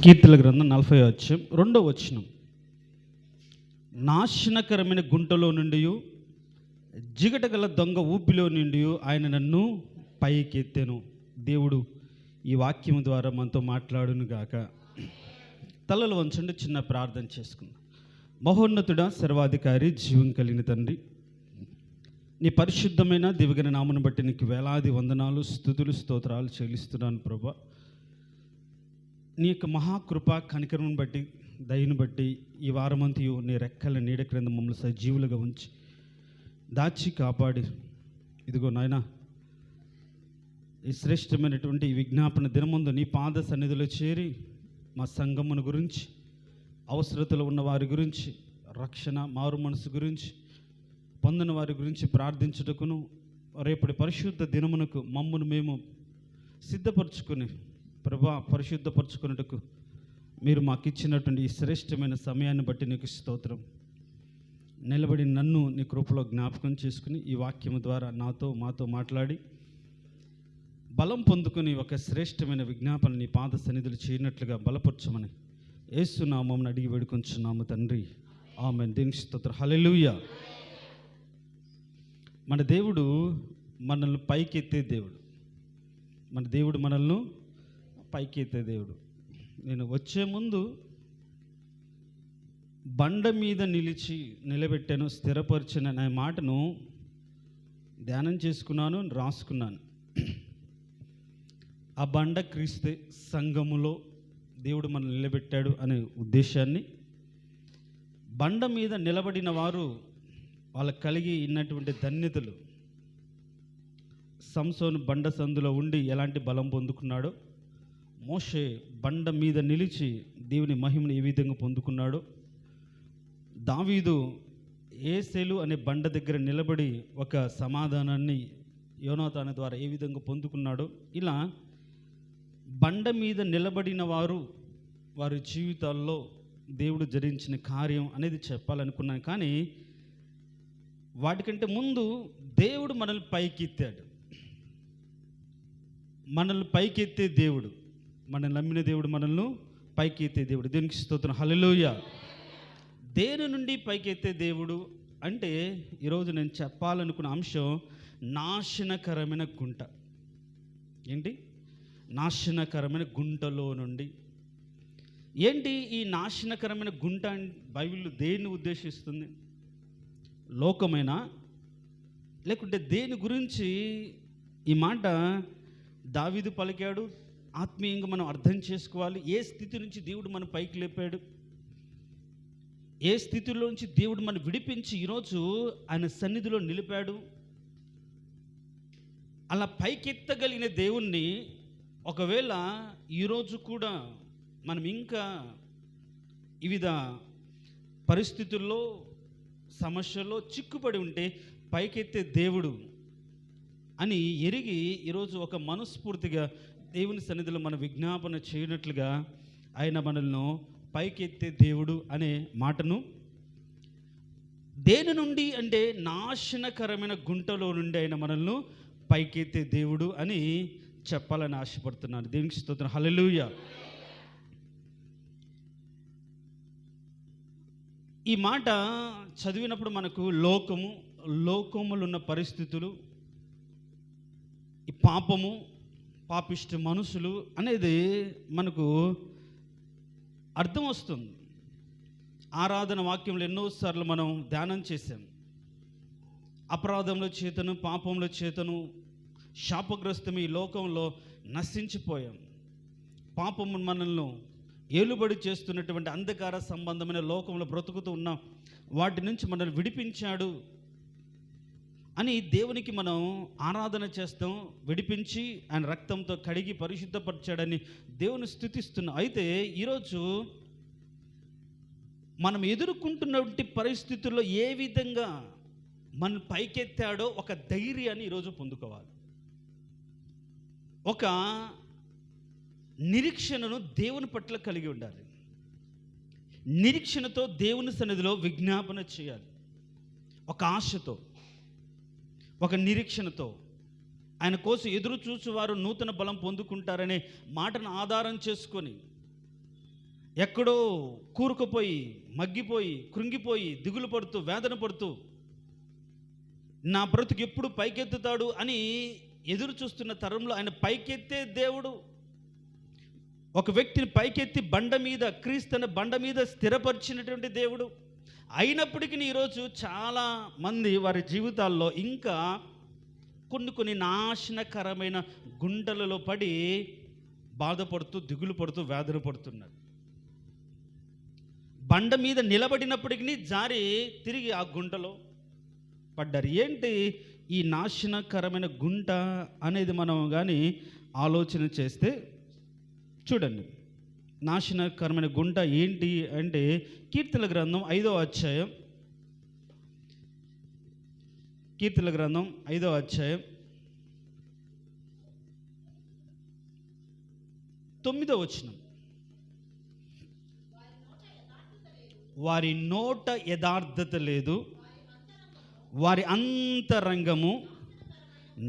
కీర్తనల గ్రంథం 40వ అధ్యాయం 2వ వచనం. నాశనకరమైన గుంటలో నుండి జిగటగల దొంగ ఊపిలో నుండి ఆయన నన్ను పైకెత్తెను. దేవుడు ఈ వాక్యం ద్వారా మనతో మాట్లాడును గాక. తలలు వంచండి, చిన్న ప్రార్థన చేసుకుందాం. మహోన్నతుడా, సర్వాధికారి, జీవం కలిగిన తండ్రి, నీ పరిశుద్ధమైన దివ్యగణ నామను బట్టి నీకు వేలాది వందనాలు, స్తుతులు, స్తోత్రాలు చెల్లిస్తున్నాను ప్రభా. నీ యొక్క మహాకృప కనికరం బట్టి, దయను బట్టి ఈ వారమంతయు నీ రెక్కల నీడ క్రింద మమ్మల్ని సజీవులుగా ఉంచి దాచి కాపాడి, ఇదిగో నాయన ఈ శ్రేష్టమైనటువంటి ఈ విజ్ఞాపన దినముందు నీ పాద సన్నిధిలో చేరి మా సంఘమును గురించి, అవసరతలు ఉన్న వారి గురించి, రక్షణ మారు మనసు గురించి పొందిన వారి గురించి ప్రార్థించుటకును, రేపటి పరిశుద్ధ దినమునకు మమ్మను మేము సిద్ధపరచుకుని ప్రభా పరిశుద్ధపరచుకున్నట్టుకు మీరు మాకు ఇచ్చినటువంటి ఈ శ్రేష్టమైన సమయాన్ని బట్టి నీకు స్తోత్రం. నిలబడి నన్ను నీ కృపలో జ్ఞాపకం చేసుకుని ఈ వాక్యము ద్వారా మాతో మాట్లాడి బలం పొందుకుని ఒక శ్రేష్టమైన విజ్ఞాపన నీ పాద సన్నిధులు చేయనట్లుగా బలపరచమని యేసు నామమున అడిగి వేడుకొంచున్నాము తండ్రి, ఆమేన్. దేవునికి స్తోత్రం, హల్లెలూయా. మన దేవుడు మనల్ని పైకెత్తే దేవుడు. మన దేవుడు మనల్ని పైకెత్తే దేవుడు. నేను వచ్చే ముందు బండ మీద నిలబెట్టాను, స్థిరపరిచిన అనే మాటను ధ్యానం చేసుకున్నాను, రాసుకున్నాను. ఆ బండ క్రీస్తే, సంఘములో దేవుడు మనల్ని నిలబెట్టాడు అనే ఉద్దేశాన్ని, బండ మీద నిలబడిన వారు వాళ్ళకి కలిగి ఉన్నటువంటి ధన్యతలు, సంసోను బండ సందులో ఉండి ఎలాంటి బలం పొందుకున్నాడో, మోషే బండ మీద నిలిచి దేవుని మహిమను ఏ విధంగా పొందుకున్నాడో, దావీదు ఏసేలు అనే బండ దగ్గర నిలబడి ఒక సమాధానాన్ని యోనాతాను ద్వారా ఏ విధంగా పొందుకున్నాడో, ఇలా బండ మీద నిలబడిన వారి జీవితాల్లో దేవుడు జరిగించిన కార్యం అనేది చెప్పాలనుకున్నాను. కానీ వాటికంటే ముందు దేవుడు మనల్ని పైకెత్తాడు. మనల్ని పైకెత్తే దేవుడు, మనల్ని నమ్మిన దేవుడు మనల్ని పైకెత్తే దేవుడు. దేవునికి స్తోత్రం, హల్లెలూయా. దేని నుండి పైకెత్తే దేవుడు అంటే ఈరోజు నేను చెప్పాలనుకున్న అంశం నాశనకరమైన గుంట. ఏంటి? నాశనకరమైన గుంటలో నుండి. ఏంటి ఈ నాశనకరమైన గుంట? బైబిల్ దేన్ని ఉద్దేశిస్తుంది? లోకమైనా, లేకుంటే దేని గురించి ఈ మాట దావీదు పలికాడు? ఆత్మీయంగా మనం అర్థం చేసుకోవాలి. ఏ స్థితి నుంచి దేవుడు మన పైకి లేపాడు, ఏ స్థితిలో నుంచి దేవుడు మనం విడిపించి ఈరోజు ఆయన సన్నిధిలో నిలిపాడు. అలా పైకెత్తగలిగిన దేవుణ్ణి ఒకవేళ ఈరోజు కూడా మనం ఇంకా వివిధ పరిస్థితుల్లో, సమస్యల్లో చిక్కుపడి ఉంటే పైకెత్తే దేవుడు అని ఎరిగి ఈరోజు ఒక మనస్ఫూర్తిగా దేవుని సన్నిధిలో మన విజ్ఞాపన చేయనట్లుగా ఆయన మనల్ని పైకెత్తే దేవుడు అనే మాటను, దేని నుండి అంటే నాశనకరమైన గుంటలో నుండి ఆయన మనల్ని పైకెత్తే దేవుడు అని చెప్పాలని ఆశపడుతున్నాను. దేవునికి స్తోత్రం, హల్లెలూయా. ఈ మాట చదివినప్పుడు మనకు లోకములో ఉన్న పరిస్థితులు, ఈ పాపము, పాపిష్టి మనుషులు అనేది మనకు అర్థం వస్తుంది. ఆరాధన వాక్యంలో ఎన్నోసార్లు మనం ధ్యానం చేశాం. అపరాధంలో చేతను, పాపంలో చేతను, శాపగ్రస్తం ఈ లోకంలో నశించిపోయాం. పాపము మనల్ని ఏలుబడి చేస్తున్నటువంటి అంధకార సంబంధమైన లోకంలో బ్రతుకుతూ ఉన్నాం. వాటి నుంచి మనల్ని విడిపించాడు అని దేవునికి మనం ఆరాధన చేస్తాం. విడిపించి ఆయన రక్తంతో కడిగి పరిశుద్ధపరిచాడని దేవుని స్తుతిస్తున్నాం. అయితే ఈరోజు మనం ఎదుర్కొంటున్నటువంటి పరిస్థితుల్లో ఏ విధంగా మన పైకెత్తాడో ఒక ధైర్యాన్ని ఈరోజు పొందుకోవాలి. ఒక నిరీక్షణను దేవుని పట్ల కలిగి ఉండాలి. నిరీక్షణతో దేవుని సన్నిధిలో విజ్ఞాపన చేయాలి. ఒక ఆశతో, ఒక నిరీక్షణతో, ఆయన కోసం ఎదురు చూసేవారు నూతన బలం పొందుకుంటారనే మాటను ఆధారం చేసుకొని ఎక్కడో కూరుకుపోయి, మగ్గిపోయి, కృంగిపోయి, దిగులు పడుతూ, వేదన పడుతూ, నా బ్రతుకు ఎప్పుడు పైకెత్తుతాడు అని ఎదురు చూస్తున్న తరంలో ఆయన పైకెత్తే దేవుడు, ఒక వ్యక్తిని పైకెత్తి బండ మీద, క్రీస్తున్న బండ మీద స్థిరపరిచినటువంటి దేవుడు. అయినప్పటికీ ఈరోజు చాలా మంది వారి జీవితాల్లో ఇంకా కొన్ని నాశనకరమైన గుంటలలో పడి బాధపడుతూ, దిగులు పడుతూ, వేదన పడుతున్నారు. బండ మీద నిలబడినప్పటికీ జారి తిరిగి ఆ గుంటలో పడ్డారు. ఏంటి ఈ నాశనకరమైన గుంట అనేది మనం కానీ ఆలోచన చేస్తే చూడండి, నాశనకరమైన గుంట ఏంటి అంటే కీర్తనల గ్రంథం 5వ అధ్యాయం, కీర్తనల గ్రంథం 5వ అధ్యాయం 9వ వచనం. వారి నోట యథార్థత లేదు, వారి అంతరంగము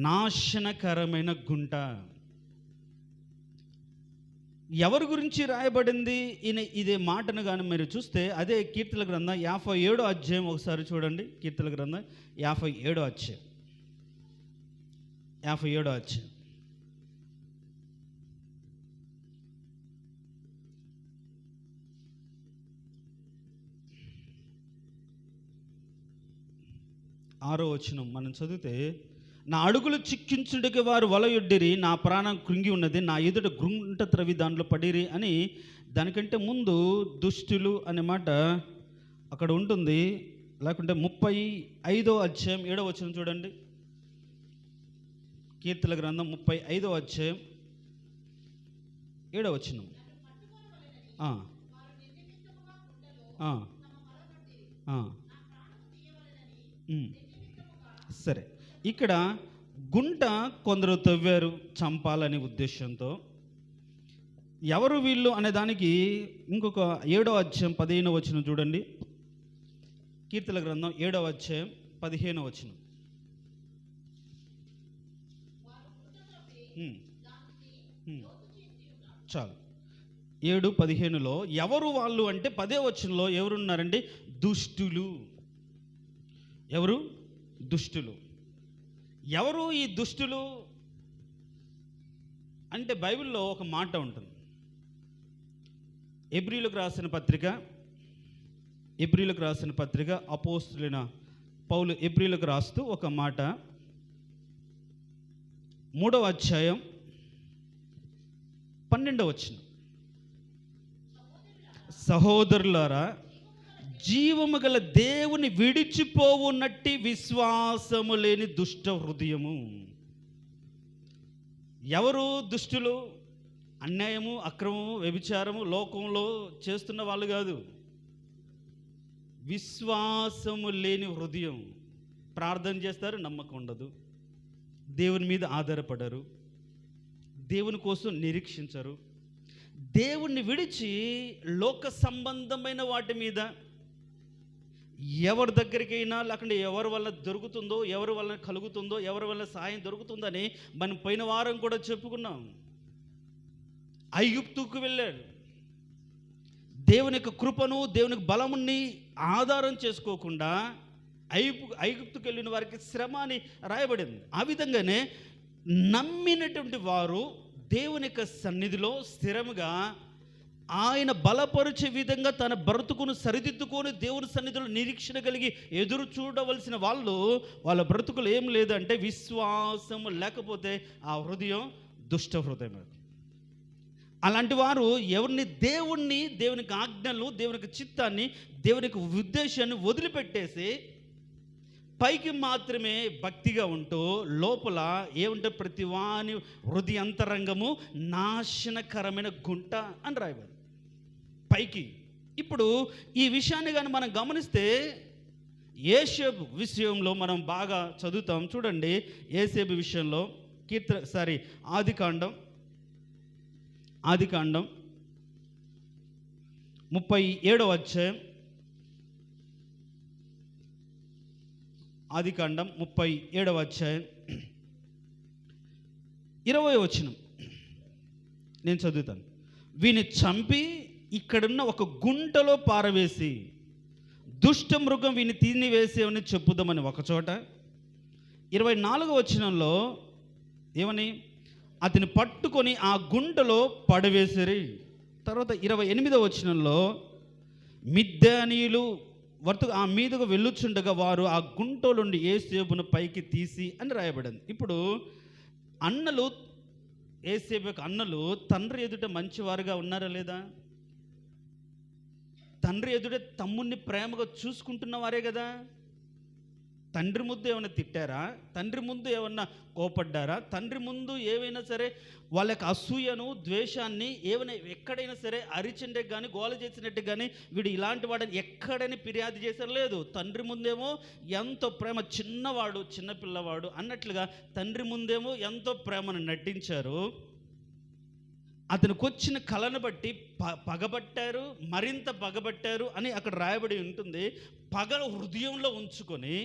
నాశనకరమైన గుంట. ఎవరి గురించి రాయబడింది ఇదే మాటను కానీ మీరు చూస్తే అదే కీర్తనల గ్రంథం 57వ అధ్యాయం ఒకసారి చూడండి. కీర్తనల గ్రంథం 57వ అధ్యాయం, 57వ అధ్యాయం. ఆరో వచనం మనం చదివితే, నా అడుగులు చిక్కించుడికి వారు వలయొడ్డిరి, నా ప్రాణం కృంగి ఉన్నది, నా ఎదుట గుంట త్రవి దాంట్లో పడిరి అని. దానికంటే ముందు దుష్టులు అనే మాట అక్కడ ఉంటుంది. లేకుంటే 35వ అధ్యాయం 7వ వచనం చూడండి. కీర్తనల గ్రంథం 35వ అధ్యాయం 7వ వచనం. సరే, ఇక్కడ గుంట కొందరు తవ్వారు చంపాలనే ఉద్దేశంతో. ఎవరు వీళ్ళు అనే దానికి ఇంకొక 7వ అధ్యాయం 15వ వచనం చూడండి. కీర్తనల గ్రంథం 7వ అధ్యాయం 15వ వచనం. చాలు. 7:15లో ఎవరు వాళ్ళు అంటే 10వ వచనంలో ఎవరున్నారంటే దుష్టులు. ఎవరు? దుష్టులు. ఎవరు ఈ దుష్టులు అంటే బైబిల్లో ఒక మాట ఉంటుంది. ఎబ్రీయులకు రాసిన పత్రిక అపోస్తులైన పౌలు ఎబ్రీయులకు రాస్తూ ఒక మాట, 3వ అధ్యాయం 12వ వచనం. సహోదరులారా, జీవము గల దేవుని విడిచిపోవునట్టి విశ్వాసము లేని దుష్ట హృదయము. ఎవరు దుష్టులు? అన్యాయము, అక్రమము, వ్యభిచారము లోకంలో చేస్తున్న వాళ్ళు కాదు. విశ్వాసము లేని హృదయం. ప్రార్థన చేస్తారు, నమ్మకం ఉండదు, దేవుని మీద ఆధారపడరు, దేవుని కోసం నిరీక్షించరు, దేవుణ్ణి విడిచి లోక సంబంధమైన వాటి మీద, ఎవరి దగ్గరికైనా లేకుంటే ఎవరి వల్ల దొరుకుతుందో, ఎవరి వల్ల కలుగుతుందో, ఎవరి వల్ల సాయం దొరుకుతుందని మనం పోయిన వారం కూడా చెప్పుకున్నాం. ఐగుప్తుకు వెళ్ళాడు. దేవుని యొక్క కృపను, దేవునికి బలముని ఆధారం చేసుకోకుండా ఐగుప్తుకు వెళ్ళిన వారికి శ్రమ అని రాయబడింది. ఆ విధంగానే నమ్మినటువంటి వారు దేవుని యొక్క సన్నిధిలో స్థిరముగా ఆయన బలపరిచే విధంగా తన బ్రతుకును సరిదిద్దుకొని దేవుని సన్నిధిలో నిరీక్షణ కలిగి ఎదురు చూడవలసిన వాళ్ళ బ్రతుకులు ఏం లేదంటే విశ్వాసము లేకపోతే ఆ హృదయం దుష్ట హృదయం. అలాంటి వారు దేవునికి ఆజ్ఞలు, దేవునికి చిత్తాన్ని, దేవునికి ఉద్దేశాన్ని వదిలిపెట్టేసి పైకి మాత్రమే భక్తిగా ఉంటూ లోపల ఏముంటే ప్రతివాని హృదయ అంతరంగము నాశనకరమైన గుంట అని రాయబడింది పైకి. ఇప్పుడు ఈ విషయాన్ని కానీ మనం గమనిస్తే యేసేపు విషయంలో మనం బాగా చదువుతాం. చూడండి, యేసేపు విషయంలో ఆదికాండం 37వ అధ్యాయం, ఆదికాండం 37వ అధ్యాయం 20వ వచనం నేను చదువుతాను. వీని చంపి ఇక్కడున్న ఒక గుంటలో పారవేసి దుష్ట మృగం వీని తినివేసేవని చెప్పుదామని ఒకచోట, 24వ వచనంలో ఏమని, అతని పట్టుకొని ఆ గుంటలో పడవేసిరి. తర్వాత 28వ వచనంలో మిద్యానీయులు ఆ మీదకు వెళ్ళుచుండగా వారు ఆ గుంటలో నుండి యోసేపును పైకి తీసి అని రాయబడింది. ఇప్పుడు అన్నలు, యోసేపు యొక్క అన్నలు తండ్రి ఎదుట మంచివారుగా ఉన్నారా లేదా? తండ్రి ఎదుట తమ్ముడిని ప్రేమగా చూసుకుంటున్న వారే కదా. తండ్రి ముందు ఏమైనా తిట్టారా? తండ్రి ముందు ఏమన్నా కోపడ్డారా? తండ్రి ముందు ఏవైనా సరే వాళ్ళ యొక్క అసూయను, ద్వేషాన్ని ఏమైనా ఎక్కడైనా సరే అరిచిండే కానీ, గోల చేసినట్టు కానీ, వీడు ఇలాంటి వాడని ఎక్కడైనా ఫిర్యాదు చేశారు? లేదు. తండ్రి ముందేమో ఎంతో ప్రేమ, చిన్నవాడు, చిన్నపిల్లవాడు అన్నట్లుగా తండ్రి ముందేమో ఎంతో ప్రేమను నటించారు. అతనికి వచ్చిన కళను బట్టి పగబట్టారు, మరింత పగబట్టారు అని అక్కడ రాయబడి ఉంటుంది. పగ హృదయంలో ఉంచుకొని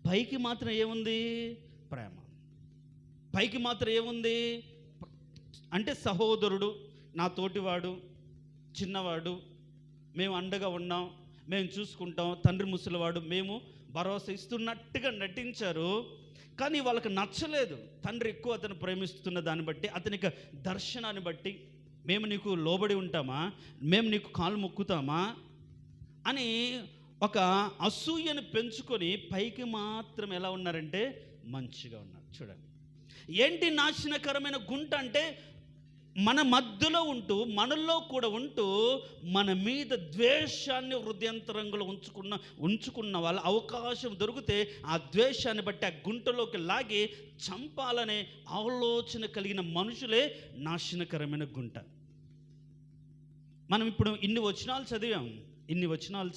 పైకి మాత్రం ఏముంది? ప్రేమ. పైకి మాత్రం ఏముంది అంటే, సహోదరుడు, నా తోటివాడు, చిన్నవాడు, మేము అండగా ఉన్నాం, మేము చూసుకుంటాం, తండ్రి ముసలివాడు, మేము భరోసా ఇస్తున్నట్టుగా నటించారు. కానీ వాళ్ళకి నచ్చలేదు. తండ్రి ఎక్కువ అతను ప్రేమిస్తున్న దాన్ని బట్టి, అతనికి దర్శనాన్ని బట్టి, మేము నీకు లోబడి ఉంటామా, మేము నీకు కాలు మొక్కుతామా అని ఒక అసూయను పెంచుకొని పైకి మాత్రం ఎలా ఉన్నారంటే మంచిగా ఉన్నారు. చూడండి, ఏంటి నాశనకరమైన గుంట అంటే, మన మధ్యలో ఉంటూ, మనల్లో కూడా ఉంటూ, మన మీద ద్వేషాన్ని హృదయంతరంలో ఉంచుకున్న వాళ్ళ అవకాశం దొరికితే ఆ ద్వేషాన్ని బట్టి ఆ గుంటలోకి లాగి చంపాలనే ఆలోచన కలిగిన మనుషులే నాశనకరమైన గుంట. మనం ఇప్పుడు ఇన్ని వచనాలు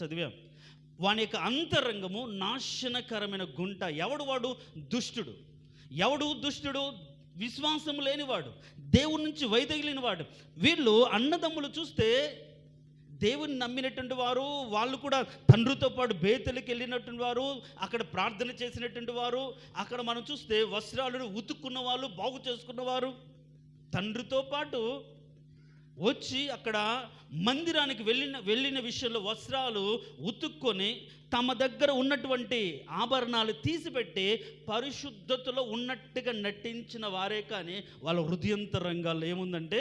చదివాం. వాని యొక్క అంతరంగము నాశనకరమైన గుంట. వాడు దుష్టుడు. దుష్టుడు? విశ్వాసం లేనివాడు, దేవుని నుంచి వైదొలిగినవాడు. వీళ్ళు అన్నదమ్ములు చూస్తే దేవుని నమ్మినటువంటి వారు, వాళ్ళు కూడా తండ్రితో పాటు బేతెలకు వెళ్ళినటువంటి వారు, అక్కడ ప్రార్థన చేసినటువంటి వారు, అక్కడ మనం చూస్తే వస్త్రాలను ఉతుక్కున్న వాళ్ళు, బాగు చేసుకున్నవారు, తండ్రితో పాటు వచ్చి అక్కడ మందిరానికి వెళ్ళిన విషయంలో వస్త్రాలు ఉతుక్కొని తమ దగ్గర ఉన్నటువంటి ఆభరణాలు తీసిపెట్టి పరిశుద్ధతలో ఉన్నట్టుగా నటించిన వారే. కానీ వాళ్ళ హృదయంతరంగాల్లో ఏముందంటే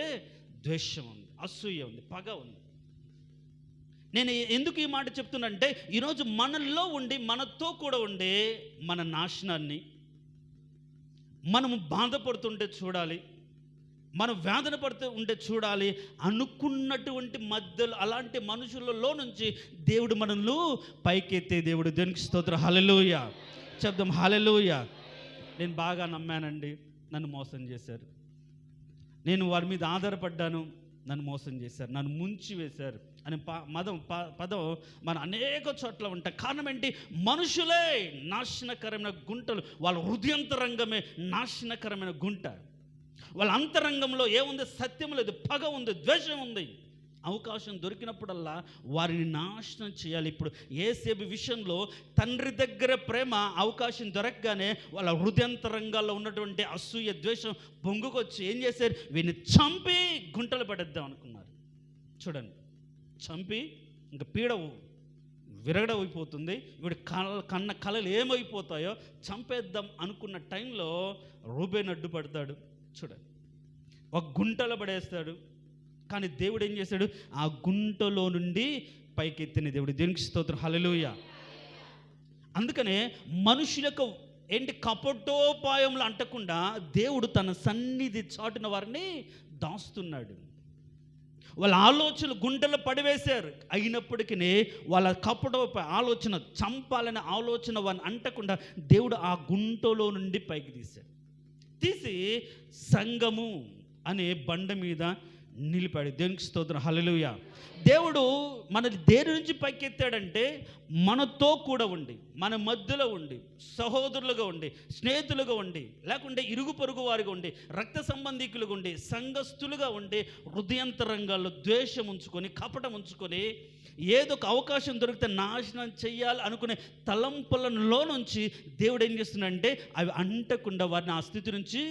ద్వేషం ఉంది, అసూయ ఉంది, పగ ఉంది. నేను ఎందుకు ఈ మాట చెప్తున్నంటే, ఈరోజు మనల్లో ఉండి, మనతో కూడా ఉండే మన నాశనాన్ని మనము బాధపడుతుంటే చూడాలి, మనం వేదన పడుతూ ఉంటే చూడాలి అనుకున్నటువంటి మధ్యలో అలాంటి మనుషులలో నుంచి దేవుడు మనల్ని పైకెత్తే దేవుడు. దేవునికి స్తోత్రం. హల్లెలూయా చెప్దాం. హల్లెలూయా. నేను బాగా నమ్మానండి, నన్ను మోసం చేశారు. నేను వారి మీద ఆధారపడ్డాను, నన్ను మోసం చేశారు, నన్ను ముంచి వేశారు అని పదం మన అనేక చోట్ల ఉంటాయి. కారణం ఏంటి? మనుషులే నాశనకరమైన గుంటలు. వాళ్ళ హృదయంతరంగమే నాశనకరమైన గుంట. వాళ్ళ అంతరంగంలో ఏముంది? సత్యం లేదు, పగ ఉంది, ద్వేషం ఉంది. అవకాశం దొరికినప్పుడల్లా వారిని నాశనం చేయాలి. ఇప్పుడు యోసేపు విషయంలో తండ్రి దగ్గర ప్రేమ అవకాశం దొరకగానే వాళ్ళ హృదయంతరంగాల్లో ఉన్నటువంటి అసూయ, ద్వేషం పొంగుకొచ్చి ఏం చేశారు? వీడిని చంపి గుంటలు పడేద్దాం అనుకున్నారు. చూడండి, చంపి ఇంకా పీడ విరగడైపోతుంది, వీడి కన్న కళలు ఏమైపోతాయో చంపేద్దాం అనుకున్న టైంలో రూబేన్ అడ్డుపడతాడు. చూడండి, ఒక గుంటలో పడేస్తాడు. కానీ దేవుడు ఏం చేశాడు? ఆ గుంటలో నుండి పైకెత్తిన దేవుడు. దేవునికి స్తోత్రం. హల్లెలూయా. అందుకనే మనుషులకు కపటోపాయంలో అంటకుండా దేవుడు తన సన్నిధి చాటున వారిని దాస్తున్నాడు. వాళ్ళ ఆలోచనలు గుంటలో పడివేశారు. అయినప్పటికీ వాళ్ళ కపటోపాయ ఆలోచన, చంపాలనే ఆలోచన వారిని అంటకుండా దేవుడు ఆ గుంటలో నుండి పైకి తీసి సంఘము అనే బండ మీద నిలిపాడు. దేవునికి స్తోత్రం. హల్లెలూయా. దేవుడు మనల్ని దేని నుంచి పైకెత్తాడంటే, మనతో కూడా ఉండి, మన మధ్యలో ఉండి, సహోదరులుగా ఉండి, స్నేహితులుగా ఉండి, లేకుంటే ఇరుగు పొరుగు వారిగా ఉండి, రక్త సంబంధికులుగా ఉండి, సంఘస్థులుగా ఉండి, హృదయంతరంగాల్లో ద్వేషం ఉంచుకొని, కపటం ఉంచుకొని, ఏదో ఒక అవకాశం దొరికితే నాశనం చెయ్యాలి అనుకునే తలంపులలో నుంచి దేవుడు ఏం చేస్తున్నాడంటే అవి అంటకుండా వారిని ఆ స్థితి నుంచి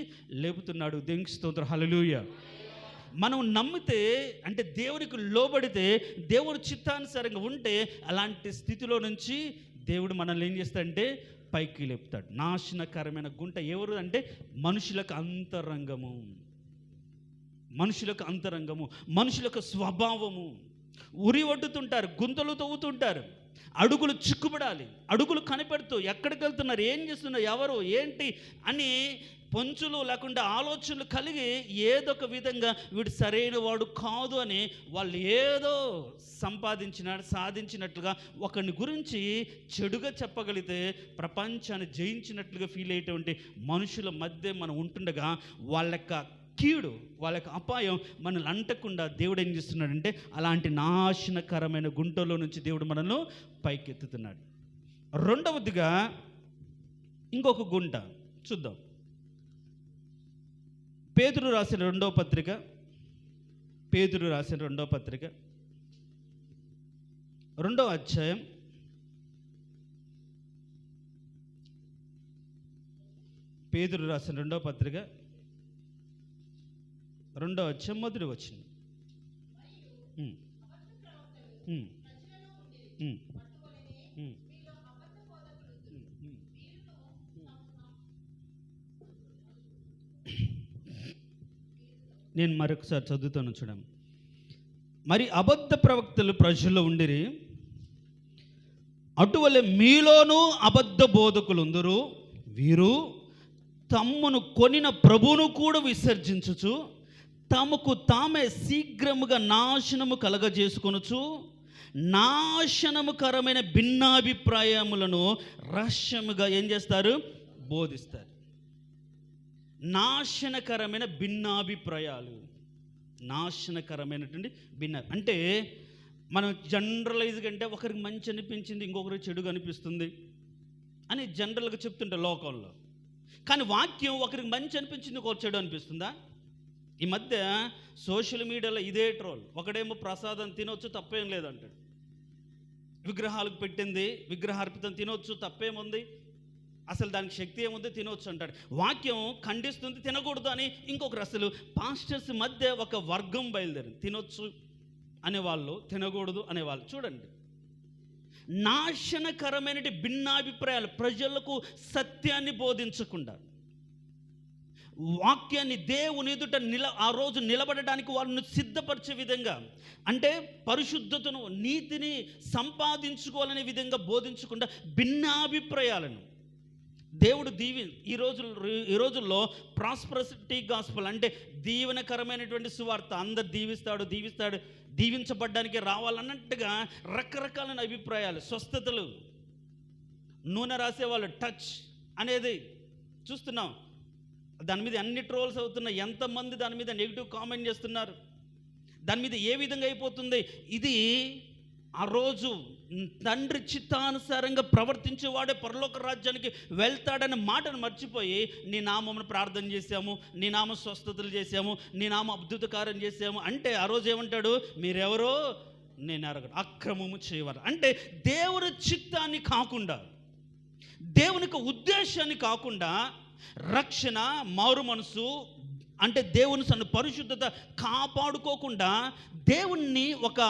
లేపుతున్నాడు. దేవునికి స్తోత్రం. హల్లెలూయా. మనం నమ్మితే, అంటే దేవునికి లోబడితే, దేవుని చిత్తానుసారంగా ఉంటే, అలాంటి స్థితిలో నుంచి దేవుడు మనల్ని ఏం చేస్తాడంటే పైకి లేపుతాడు. నాశనకరమైన గుంట ఎవరు అంటే మనుషులకు అంతరంగము, మనుషులకు అంతరంగము, మనుషులకు స్వభావము. ఉరి వడ్డుతుంటారు, గుంతలు తవ్వుతుంటారు, అడుగులు చిక్కుపడాలి, అడుగులు కనిపెడుతూ ఎక్కడికి వెళ్తున్నారు, ఏం చేస్తున్నారు, ఎవరు ఏంటి అని పొంచులు లేకుండా ఆలోచనలు కలిగి ఏదో ఒక విధంగా వీడు సరైన వాడు కాదు అని వాళ్ళు ఏదో సాధించినట్లుగా ఒకరిని గురించి చెడుగా చెప్పగలిగితే ప్రపంచాన్ని జయించినట్లుగా ఫీల్ అయ్యేటువంటి మనుషుల మధ్య మనం ఉంటుండగా వాళ్ళ యొక్క కీడు, వాళ్ళ యొక్క అపాయం మనల్ని అంటకుండా దేవుడు ఏం చేస్తున్నాడంటే అలాంటి నాశనకరమైన గుంటలో నుంచి దేవుడు మనల్ని పైకెత్తుతున్నాడు. రెండవదిగా ఇంకొక గుంట చూద్దాం. పేతురు రాసిన రెండవ పత్రిక, పేతురు రాసిన రెండవ పత్రిక 2వ అధ్యాయం 2వ అధ్యాయం మొదటి వచనం. నేను మరొకసారి చదువుతాను చూడండి. మరి అబద్ధ ప్రవక్తలు ప్రజల్లో ఉండిరి, అటువలే మీలోనూ అబద్ధ బోధకులుందరు. వీరు తమ్మును కొనిన ప్రభువును కూడా విసర్జించుచు తమకు తామే శీఘ్రముగా నాశనము కలగజేసుకొనుచు నాశనముకరమైన భిన్నాభిప్రాయములను రహస్యముగా ఏం చేస్తారు, బోధిస్తారు. నాశనకరమైన భిన్నాభిప్రాయాలు, నాశనకరమైనటువంటి అంటే మనం జనరలైజ్గా అంటే ఒకరికి మంచి అనిపించింది ఇంకొకరికి చెడుగా అనిపిస్తుంది అని జనరల్గా చెప్తుంటే లోకంలో. కానీ వాక్యం ఒకరికి మంచి అనిపించింది ఇంకొకరు చెడు అనిపిస్తుందా? ఈ మధ్య సోషల్ మీడియాలో ఇదే ట్రోల్. ఒకడేమో ప్రసాదం తినొచ్చు తప్పేం లేదంటాడు, విగ్రహాలకు పెట్టింది విగ్రహార్పితం తినొచ్చు తప్పేముంది, అసలు దానికి శక్తి ఏముంది, తినవచ్చు అంటాడు. వాక్యం ఖండిస్తుంది తినకూడదు అని. ఇంకొకరు అసలు పాస్టర్స్ మధ్య ఒక వర్గం బయలుదేరింది, తినొచ్చు అనేవాళ్ళు తినకూడదు అనేవాళ్ళు. చూడండి, నాశనకరమైన భిన్నాభిప్రాయాలు, ప్రజలకు సత్యాన్ని బోధించకుండా వాక్యాన్ని దేవుని ఎదుట ఆ రోజు నిలబడడానికి వాళ్ళను సిద్ధపరిచే విధంగా, అంటే పరిశుద్ధతను నీతిని సంపాదించుకోవాలనే విధంగా బోధించకుండా భిన్నాభిప్రాయాలను దేవుడు ఈ రోజుల్లో ప్రాస్పరిటీ గాస్పెల్ అంటే దీవెనకరమైనటువంటి సువార్త, అందరు దీవిస్తాడు దీవించబడ్డానికి రావాలన్నట్టుగా రకరకాలైన అభిప్రాయాలు, స్వస్థతలు, నూనె రాసేవాళ్ళు టచ్ అనేది చూస్తున్నాం. దాని మీద అన్ని ట్రోల్స్ అవుతున్నాయి. ఎంతమంది దాని మీద నెగిటివ్ కామెంట్ చేస్తున్నారు, దాని మీద ఏ విధంగా అయిపోతుంది. ఇది ఆ రోజు తండ్రి చిత్తానుసారంగా ప్రవర్తించేవాడే పరలోక రాజ్యానికి వెళ్తాడనే మాటను మర్చిపోయి నీ నామమును ప్రార్థన చేశాము, నీ నామ స్వస్థతలు చేశాము, నీ నామ అద్భుత కార్యం చేశాము అంటే ఆ రోజు ఏమంటాడు, మీరెవరో నేను ఎరగను, అక్రమము చేయవారు. అంటే దేవుని చిత్తాన్ని కాకుండా, దేవునికి ఉద్దేశాన్ని కాకుండా, రక్షణ, మారు మనసు అంటే దేవుని పరిశుద్ధత కాపాడుకోకుండా దేవుణ్ణి ఒక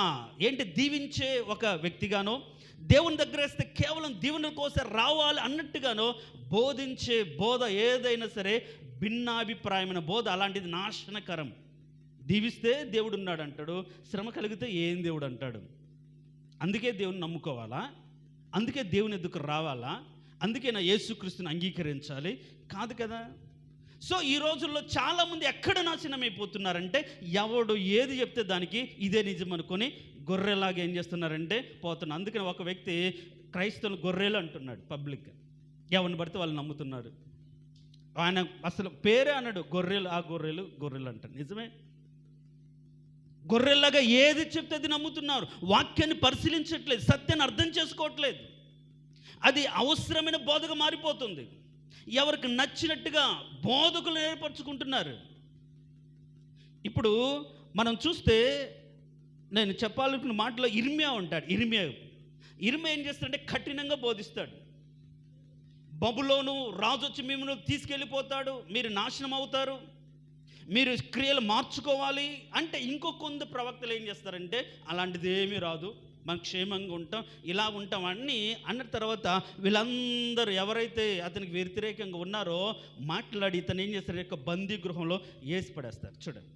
దీవించే ఒక వ్యక్తిగానో, దేవుని దగ్గర వేస్తే కేవలం దీవెన కోసం రావాలి అన్నట్టుగానో బోధించే బోధ ఏదైనా సరే భిన్నాభిప్రాయమైన బోధ, అలాంటిది నాశనకరం. దీవిస్తే దేవుడు ఉన్నాడు అంటాడు, శ్రమ కలిగితే ఏం దేవుడు అంటాడు. అందుకే దేవుని నమ్ముకోవాలా, అందుకే దేవుని ఎదుకు రావాలా, అందుకే నా యేసుక్రీస్తుని అంగీకరించాలి కాదు కదా. సో ఈ రోజుల్లో చాలామంది ఎక్కడ నాశనం అయిపోతున్నారంటే, ఎవడు ఏది చెప్తే దానికి ఇదే నిజం అనుకొని గొర్రెలాగా ఏం చేస్తున్నారంటే పోతున్నారు. అందుకని ఒక వ్యక్తి క్రైస్తవులు గొర్రెలు అంటున్నాడు పబ్లిక్గా, ఎవరిని పడితే వాళ్ళు నమ్ముతున్నారు. ఆయన అసలు పేరే అన్నాడు, గొర్రెలు, ఆ గొర్రెలు అంటారు. నిజమే, గొర్రెల్లాగా ఏది చెప్తే అది నమ్ముతున్నారు. వాక్యాన్ని పరిశీలించట్లేదు, సత్యాన్ని అర్థం చేసుకోవట్లేదు. అది అవసరమైన బోధగా మారిపోతుంది. ఎవరికి నచ్చినట్టుగా బోధకులు ఏర్పరచుకుంటున్నారు. ఇప్పుడు మనం చూస్తే, నేను చెప్పాలనుకున్న మాటలో ఇర్మియా ఉంటాడు. ఇర్మియా ఏం చేస్తాడంటే కఠినంగా బోధిస్తాడు. బబులోను రాజు వచ్చి మిమ్మల్ని తీసుకెళ్ళిపోతాడు, మీరు నాశనం అవుతారు, మీరు క్రియలు మార్చుకోవాలి అంటే ఇంకో కొంత ప్రవక్తలు ఏం చేస్తారంటే అలాంటిది ఏమీ రాదు, మనం క్షేమంగా ఉంటాం, ఇలా ఉంటాం అన్నీ అన్న తర్వాత వీళ్ళందరూ ఎవరైతే అతనికి వ్యతిరేకంగా ఉన్నారో మాట్లాడి ఇతను ఏం చేస్తారు, యొక్క బందీ గృహంలో వేసి పడేస్తారు. చూడండి,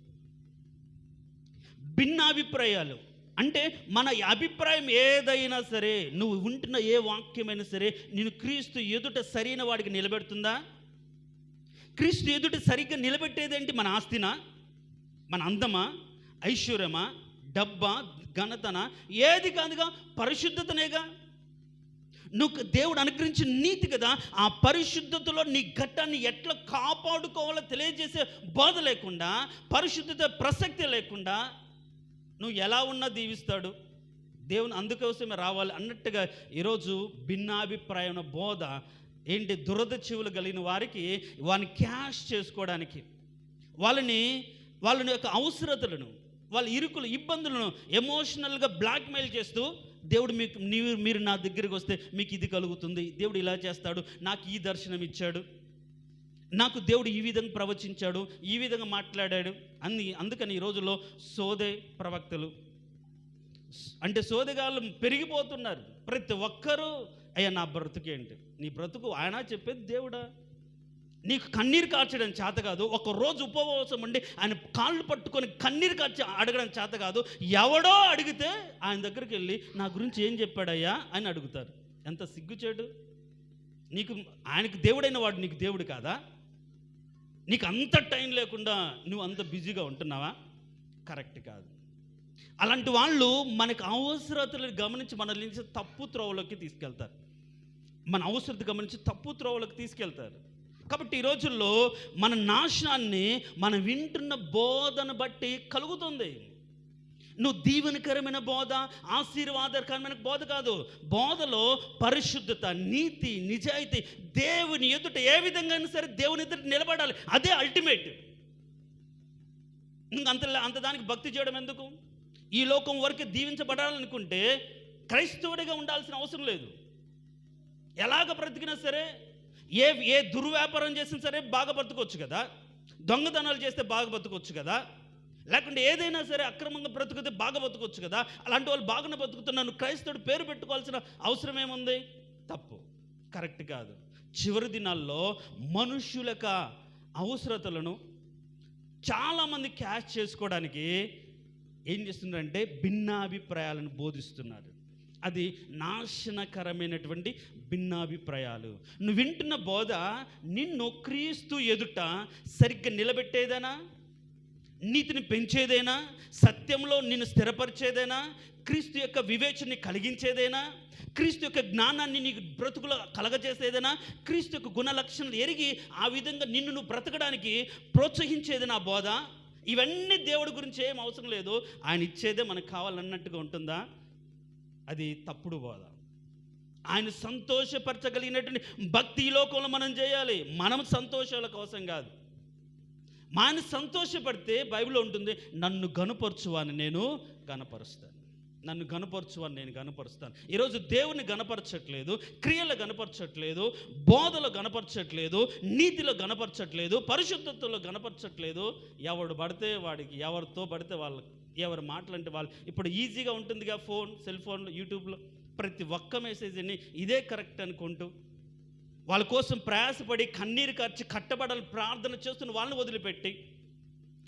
భిన్నాభిప్రాయాలు అంటే మన అభిప్రాయం ఏదైనా సరే, నువ్వు ఉంటున్న ఏ వాక్యమైనా సరే నేను క్రీస్తు ఎదుట సరైన వాడికి నిలబెడుతుందా? క్రీస్తు ఎదుట సరిగ్గా నిలబెట్టేదేంటి? మన ఆస్తినా, మన అందమా, ఐశ్వర్యమా, డబ్బా, ఘనతన? ఏది కాదుగా, పరిశుద్ధతనేగా. నువ్వు దేవుడు అనుగ్రహించిన నీతి కదా. ఆ పరిశుద్ధతలో నీ ఘట్టాన్ని ఎట్లా కాపాడుకోవాలో తెలియజేసే బోధ లేకుండా, పరిశుద్ధత ప్రసక్తి లేకుండా నువ్వు ఎలా ఉన్నా దీవిస్తాడు దేవుని. అందుకోసమే రావాలి అన్నట్టుగా ఈరోజు భిన్నాభిప్రాయం బోధ ఏంటి, దురద చెవులు కలిగిన వారికి వారిని క్యాష్ చేసుకోవడానికి, వాళ్ళని యొక్క అవసరతలను, వాళ్ళ ఇరుకులు, ఇబ్బందులను ఎమోషనల్గా బ్లాక్మెయిల్ చేస్తూ, దేవుడు మీరు నా దగ్గరికి వస్తే మీకు ఇది కలుగుతుంది, దేవుడు ఇలా చేస్తాడు, నాకు ఈ దర్శనం ఇచ్చాడు, నాకు దేవుడు ఈ విధంగా ప్రవచించాడు, ఈ విధంగా మాట్లాడాడు అందుకని ఈ రోజుల్లో సోదే ప్రవక్తలు అంటే సోదెగాళ్ళు పెరిగిపోతున్నారు. ప్రతి ఒక్కరూ అయ్యా నా బ్రతుకేంటి, నీ బ్రతుకు ఆయన చెప్పేది దేవుడా? నీకు కన్నీరు కార్చడం చేత కాదు, ఒక రోజు ఉపవాసం ఉండి ఆయన కాళ్ళు పట్టుకొని కన్నీరు కార్చి అడగడం చేత కాదు, ఎవడో అడిగితే ఆయన దగ్గరికి వెళ్ళి నా గురించి ఏం చెప్పాడయ్యా అని అడుగుతారు. ఎంత సిగ్గుచేటు! నీకు ఆయనకు దేవుడైన వాడు నీకు దేవుడు కాదా? నీకు అంత టైం లేకుండా నువ్వు అంత బిజీగా ఉంటున్నావా? కరెక్ట్ కాదు. అలాంటి వాళ్ళు మనకు అవసరతలను గమనించి మనల్ని తప్పు త్రోవలోకి తీసుకెళ్తారు, మన అవసరత గమనించి తప్పు త్రోవలోకి తీసుకెళ్తారు. కాబట్టి ఈ రోజుల్లో మన నాశనాన్ని మనం వింటున్న బోధను బట్టి కలుగుతుంది. నువ్వు దీవెనకరమైన బోధ, ఆశీర్వాదకరమైన బోధ కాదు, బోధలో పరిశుద్ధత, నీతి, నిజాయితీ, దేవుని ఎదుట ఏ విధంగా అయినా సరే దేవుని ఎదుట నిలబడాలి, అదే అల్టిమేట్. అంత దానికి భక్తి చేయడం ఎందుకు? ఈ లోకం వరకు దీవించబడాలనుకుంటే క్రైస్తవుడిగా ఉండాల్సిన అవసరం లేదు. ఎలాగ బ్రతికినా సరే, ఏ దుర్వ్యాపారం చేసినా సరే బాగా బ్రతుకోవచ్చు కదా, దొంగతనాలు చేస్తే బాగా బ్రతుకోవచ్చు కదా, లేకుంటే ఏదైనా సరే అక్రమంగా బ్రతుకుతే బాగా బ్రతుకోవచ్చు కదా. అలాంటి వాళ్ళు బాగానే బ్రతుకుతున్నాను, క్రైస్తవుడు పేరు పెట్టుకోవాల్సిన అవసరం ఏముంది? తప్పు, కరెక్ట్ కాదు. చివరి దినాల్లో మనుష్యుల అవసరతలను చాలామంది క్యాష్ చేసుకోవడానికి ఏం చేస్తున్నారంటే భిన్నాభిప్రాయాలను బోధిస్తున్నారు. అది నాశనకరమైనటువంటి భిన్నాభిప్రాయాలు. నువ్వు వింటున్న బోధ నిన్ను క్రీస్తు ఎదుట సరిగ్గా నిలబెట్టేదేనా, నీతిని పెంచేదేనా, సత్యంలో నిన్ను స్థిరపరిచేదేనా, క్రీస్తు యొక్క వివేచనని కలిగించేదేనా, క్రీస్తు యొక్క జ్ఞానాన్ని నీకు బ్రతుకులో కలగజేసేదేనా, క్రీస్తు యొక్క గుణ లక్షణాలు ఎరిగి ఆ విధంగా నిన్ను నువ్వు బ్రతకడానికి ప్రోత్సహించేదేనా బోధ? ఇవన్నీ దేవుడి గురించి ఏం అవసరం లేదు, ఆయన ఇచ్చేదే మనకు కావాలన్నట్టుగా ఉంటుందా? అది తప్పుడు బోధ. ఆయన సంతోషపరచగలిగినటువంటి భక్తి ఈ లోకంలో మనం చేయాలి, మనం సంతోషాల కోసం కాదు. ఆయన సంతోషపడితే బైబిల్లో ఉంటుంది, నన్ను గనుపరచువాని నేను గనపరుస్తాను, నన్ను గనపరచువాని నేను గనపరుస్తాను. ఈరోజు దేవుని గనపరచట్లేదు, క్రియలు గనపరచట్లేదు, బోధలో గనపరచట్లేదు, నీతిలో గనపరచట్లేదు, పరిశుద్ధతలో గనపరచట్లేదు. ఎవడు పడితే వాడికి, ఎవరితో పడితే వాళ్ళు, ఎవరు మాటలంటే వాళ్ళు. ఇప్పుడు ఈజీగా ఉంటుందిగా సెల్ ఫోన్లో, యూట్యూబ్లో ప్రతి ఒక్క మెసేజ్ని ఇదే కరెక్ట్ అనుకుంటూ వాళ్ళ కోసం ప్రయాసపడి కన్నీరు కార్చి కట్టబడాలని ప్రార్థన చేస్తున్న వాళ్ళని వదిలిపెట్టి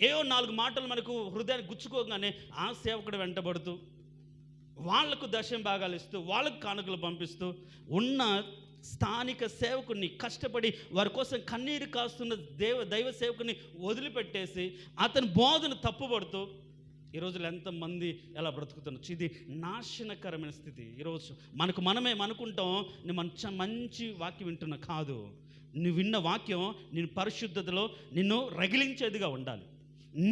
ఏవో 4 మాటలు మనకు హృదయాన్ని గుచ్చుకోగానే ఆ సేవకుడు వెంటబడుతూ వాళ్లకు దశం భాగాలు ఇస్తూ వాళ్ళకు కానుకలు పంపిస్తూ ఉన్న స్థానిక సేవకుని కష్టపడి వారి కోసం కన్నీరు కాస్తున్న దైవ సేవకుని వదిలిపెట్టేసి అతని బోధను తప్పుపడుతూ ఈరోజులో ఎంతమంది ఎలా బ్రతుకుతున్నారు. ఇది నాశనకరమైన స్థితి. ఈరోజు మనమే అనుకుంటాం నేను మంచి వాక్యం వింటున్నా. కాదు, నువ్వు విన్న వాక్యం నేను పరిశుద్ధతలో నిన్ను రగిలించేదిగా ఉండాలి,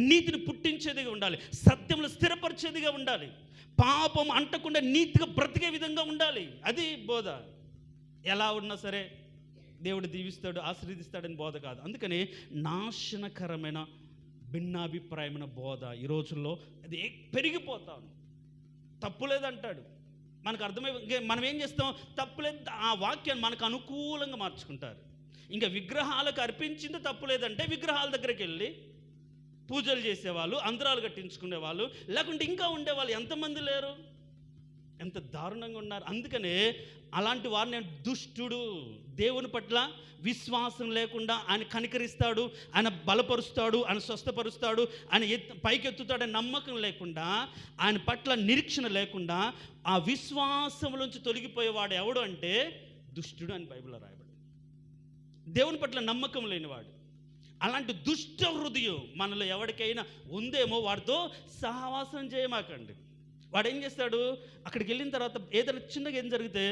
నీతిని పుట్టించేదిగా ఉండాలి, సత్యంలో స్థిరపరిచేదిగా ఉండాలి, పాపం అంటకుండా నీతిగా బ్రతికే విధంగా ఉండాలి. అది బోధ. ఎలా ఉన్నా సరే దేవుడు దీవిస్తాడు, ఆశీర్వదిస్తాడని బోధ కాదు. అందుకని నాశనకరమైన భిన్నాభిప్రాయమైన బోధ ఈ రోజుల్లో అది పెరిగిపోతాను. తప్పులేదంటాడు, మనకు అర్థమై మనం ఏం చేస్తాం, తప్పులేదు ఆ వాక్యాన్ని మనకు అనుకూలంగా మార్చుకుంటారు. ఇంకా విగ్రహాలకు అర్పించింది తప్పులేదంటే విగ్రహాల దగ్గరికి వెళ్ళి పూజలు చేసేవాళ్ళు, అంతరాలు కట్టించుకునేవాళ్ళు, లేకుంటే ఇంకా ఉండేవాళ్ళు ఎంతమంది లేరు? ఎంత దారుణంగా ఉన్నారు. అందుకనే అలాంటి వారిని దుష్టుడు, దేవుని పట్ల విశ్వాసం లేకుండా ఆయన కనికరిస్తాడు, ఆయన బలపరుస్తాడు, ఆయన స్వస్థపరుస్తాడు, ఆయన పైకెత్తుతాడని నమ్మకం లేకుండా, ఆయన పట్ల నిరీక్షణ లేకుండా ఆ విశ్వాసంలోంచి తొలగిపోయేవాడు ఎవడు అంటే దుష్టుడు అని బైబిల్లో రాయబడి. దేవుని పట్ల నమ్మకం లేనివాడు. అలాంటి దుష్ట హృదయం మనలో ఎవరికైనా ఉందేమో వాడితో సహవాసం చేయమాకండి. వాడు ఏం చేస్తాడు, అక్కడికి వెళ్ళిన తర్వాత ఏదైనా చిన్నగా ఏం జరిగితే,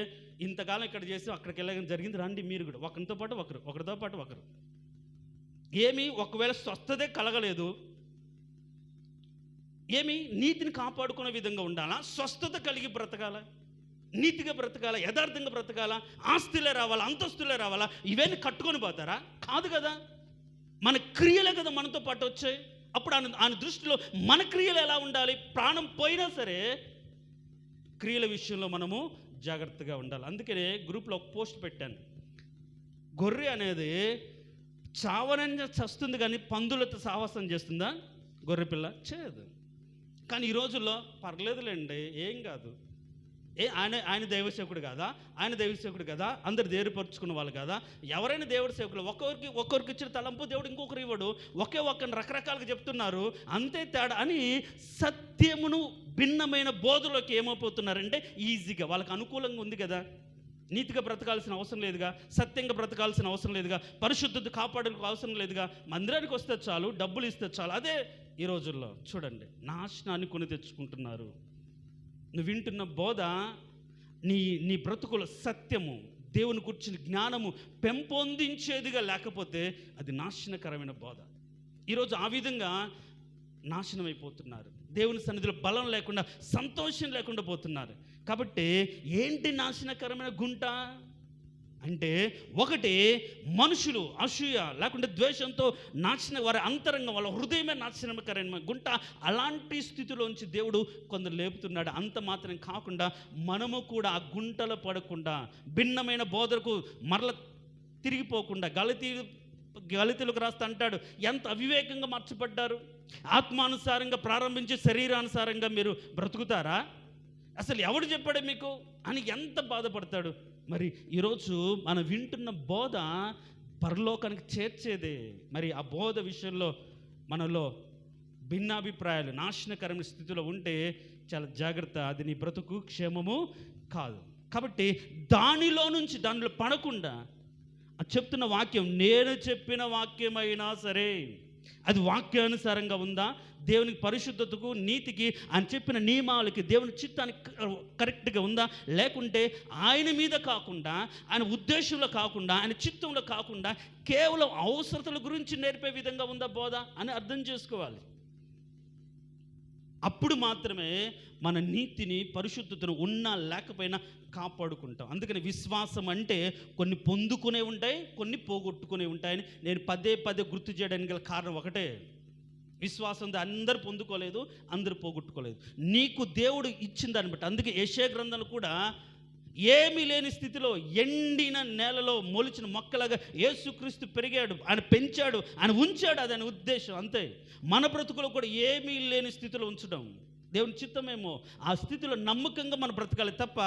ఇంతకాలం ఇక్కడ చేసి అక్కడికి వెళ్ళగానే జరిగింది, రండి మీరు కూడా ఒకరితో పాటు ఒకరు ఏమి ఒకవేళ స్వస్థతే కలగలేదు, ఏమి నీతిని కాపాడుకునే విధంగా ఉండాలా, స్వస్థత కలిగి బ్రతకాలా, నీతిగా బ్రతకాలా, యథార్థంగా బ్రతకాలా, ఆస్తులే రావాలా, అంతస్తులే రావాలా, ఇవన్నీ కట్టుకొని పోతారా? కాదు కదా, మన క్రియలే కదా మనతో పాటు వచ్చాయి. అప్పుడు ఆయన దృష్టిలో మన క్రియలు ఎలా ఉండాలి? ప్రాణం పోయినా సరే క్రియల విషయంలో మనము జాగ్రత్తగా ఉండాలి. అందుకనే గ్రూప్లో ఒక పోస్ట్ పెట్టాను, గొర్రె అనేది చావనంగా చస్తుంది కానీ పందులతో సావాసం చేస్తుందా? గొర్రె పిల్ల చేయదు. కానీ ఈ రోజుల్లో పర్లేదులేండి, ఏం కాదు, ఆయన దైవసేవకుడు కాదా, ఆయన దైవసేవకుడు కదా, అందరు దేవుపరుచుకున్న వాళ్ళు కదా, ఎవరైనా దేవుడి సేవకులు, ఒక్కొక్కరికి ఇచ్చిన తలంపు దేవుడు ఇంకొకరు ఇవ్వడు, ఒక్కరిని రకరకాలుగా చెప్తున్నారు, అంతే తేడా అని సత్యమును భిన్నమైన బోధలోకి ఏమైపోతున్నారంటే ఈజీగా వాళ్ళకి అనుకూలంగా ఉంది కదా, నీతిగా బ్రతకాల్సిన అవసరం లేదుగా, సత్యంగా బ్రతకాల్సిన అవసరం లేదుగా, పరిశుద్ధత కాపాడడానికి అవసరం లేదుగా, మందిరానికి వస్తే చాలు, డబ్బులు ఇస్తే చాలు. అదే ఈ రోజుల్లో చూడండి నాశనాన్ని కొని తెచ్చుకుంటున్నారు. నువ్వు వింటున్న బోధ నీ బ్రతుకుల సత్యము, దేవుని గురించిన జ్ఞానము పెంపొందించేదిగా లేకపోతే అది నాశనకరమైన బోధ. ఈరోజు ఆ విధంగా నాశనం అయిపోతున్నారు. దేవుని సన్నిధిలో బలం లేకుండా, సంతోషం లేకుండా పోతున్నారు. కాబట్టి ఏంటి నాశనకరమైన గుంట అంటే, ఒకటి మనుషులు అసూయ లేకుంటే ద్వేషంతో వారి అంతరంగం, వాళ్ళ హృదయమే నాశనకరమైన గుంట. అలాంటి స్థితిలోంచి దేవుడు కొందరు లేపుతున్నాడు. అంత మాత్రం కాకుండా మనము కూడా ఆ గుంటలో పడకుండా, భిన్నమైన బోధలకు మరల తిరిగిపోకుండా, గళితీలకు రాస్తా అంటాడు, ఎంత అవివేకంగా మార్చబడ్డారు. ఆత్మానుసారంగా ప్రారంభించి శరీరానుసారంగా మీరు బ్రతుకుతారా? అసలు ఎవడు చెప్పాడు మీకు అని ఎంత బాధపడతాడు. మరి ఈరోజు మనం వింటున్న బోధ పరలోకానికి చేర్చేదే. మరి ఆ బోధ విషయంలో మనలో భిన్నాభిప్రాయాలు, నాశనకరమైన స్థితిలో ఉంటే చాలా జాగ్రత్త, అది నీ బ్రతుకు క్షేమము కాదు. కాబట్టి దానిలో పడకుండా చెప్తున్న వాక్యం, నేను చెప్పిన వాక్యమైనా సరే అది వాక్యానుసారంగా ఉందా, దేవునికి పరిశుద్ధతకు, నీతికి, ఆయన చెప్పిన నియమాలకి, దేవుని చిత్తానికి కరెక్ట్గా ఉందా, లేకుంటే ఆయన మీద కాకుండా, ఆయన ఉద్దేశంలో కాకుండా, ఆయన చిత్తంలో కాకుండా కేవలం అవసరతల గురించి నేర్పే విధంగా ఉందా బోధ అని అర్థం చేసుకోవాలి. అప్పుడు మాత్రమే మన నీతిని, పరిశుద్ధతను ఉన్నా లేకపోయినా కాపాడుకుంటాం. అందుకని విశ్వాసం అంటే కొన్ని పొందుకునే ఉంటాయి, కొన్ని పోగొట్టుకునే ఉంటాయని నేను పదే గుర్తు చేయడానికి గల కారణం ఒకటే. విశ్వాసం అందరూ పొందుకోలేదు, అందరూ పోగొట్టుకోలేదు. నీకు దేవుడు ఇచ్చిన దాన్ని బట్టి. అందుకే యెషయా గ్రంథంలో కూడా ఏమీ లేని స్థితిలో ఎండిన నేలలో మొలిచిన మొక్కలాగా యేసుక్రీస్తు పెరిగాడు, ఆయన పెంచాడు, ఆయన ఉంచాడు. అది ఆయన ఉద్దేశం. అంతే. మన బ్రతుకులో కూడా ఏమీ లేని స్థితిలో ఉంచడం దేవుని చిత్తమేమో. ఆ స్థితిలో నమ్మకంగా మనం బ్రతకాలి తప్ప